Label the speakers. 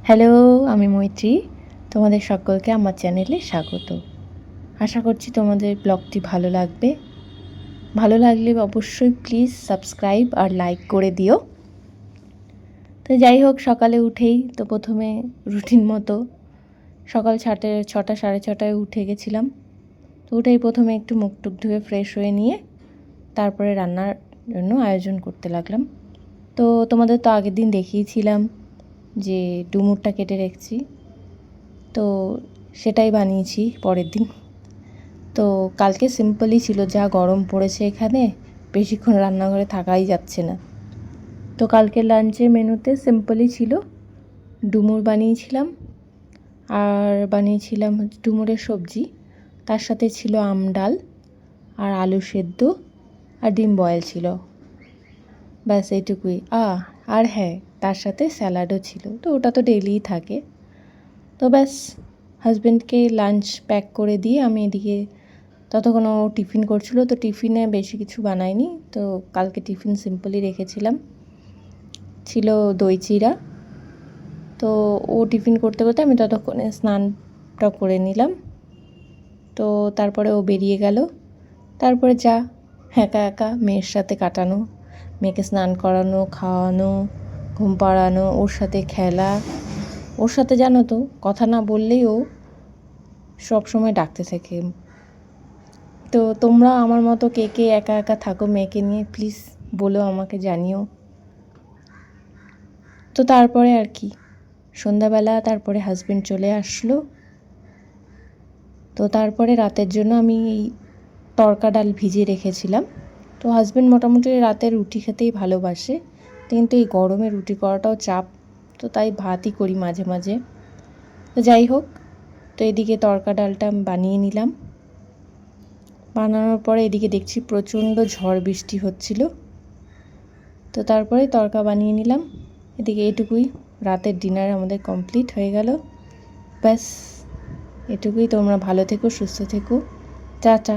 Speaker 1: Hello, আমি মৈত্রী। তোমাদের সকলকে আমার চ্যানেলে স্বাগত। আশা করছি তোমাদের ব্লগটি ভালো লাগবে। ভালো লাগলে অবশ্যই প্লিজ সাবস্ক্রাইব আর লাইক করে দিও। তো যাই হোক, সকালে উঠেই তো প্রথমে রুটিন মতো সকাল 6টা সাড়ে 6টায় উঠে গেছিলাম। তো উঠেই প্রথমে একটু মুখ টুক ধুয়ে ফ্রেশ হয়ে নিয়ে তারপরে রান্নার জন্য আয়োজন করতে লাগলাম। তো তোমাদের তো আগের দিন দেখিয়েছিলাম যে ডুমুরটা কেটে রেখেছি, তো সেটাই বানিয়েছি পরের দিন। তো কালকে সিম্পলই ছিল, যা গরম পড়েছে এখানে বেশিক্ষণ রান্নাঘরে থাকাই যাচ্ছে না। তো কালকে লাঞ্চের মেনুতে সিম্পলই ছিল, ডুমুর বানিয়েছিলাম আর বানিয়েছিলাম ডুমুরের সবজি, তার সাথে ছিল আম ডাল আর আলু সেদ্ধ আর ডিম বয়েল ছিল, ব্যাস এইটুকুই। আর হ্যাঁ, তার সাথে স্যালাডও ছিল, তো ওটা তো ডেইলিই থাকে। তো ব্যাস, হাজব্যান্ডকে লাঞ্চ প্যাক করে দিয়ে আমি এদিকে ততক্ষণ ও টিফিন করছিল। তো টিফিনে বেশি কিছু বানাইনি, তো কালকে টিফিন সিম্পলই রেখেছিলাম, ছিল দই চিড়া। তো ও টিফিন করতে করতে আমি ততক্ষণে স্নানটা করে নিলাম। তো তারপরে ও বেরিয়ে গেল। তারপরে যা একা একা মেয়ের সাথে কাটানো, মেয়েকে স্নান করানো, খাওয়ানো, ঘুম পাড়ানো, ওর সাথে খেলা। ওর সাথে জানো তো, কথা না বললেই ও সবসময় ডাকতে থাকে। তো তোমরা আমার মতো কে কে একা একা থাকো মেয়েকে নিয়ে, প্লিজ বলো, আমাকে জানিও। তো তারপরে আর কি, সন্ধ্যাবেলা তারপরে হাজব্যান্ড চলে আসলো। তো তারপরে রাতের জন্য আমি এই তড়কা ডাল ভিজিয়ে রেখেছিলাম। তো হাজব্যান্ড মোটামুটি রাতে রুটি খেতেই ভালোবাসে, কিন্তু এই গরমে রুটি করাটাও চাপ, তো তাই ভাতই করি মাঝে মাঝে। তো যাই হোক, তো এদিকে তড়কা ডালটা আমি বানিয়ে নিলাম। বানানোর পরে এদিকে দেখছি প্রচণ্ড ঝড় বৃষ্টি হচ্ছিল। তো তারপরে তড়কা বানিয়ে নিলাম। এদিকে এটুকুই, রাতের ডিনার আমাদের কমপ্লিট হয়ে গেল। ব্যাস এটুকুই। তোমরা ভালো থেকো, সুস্থ থেকো, টাটা।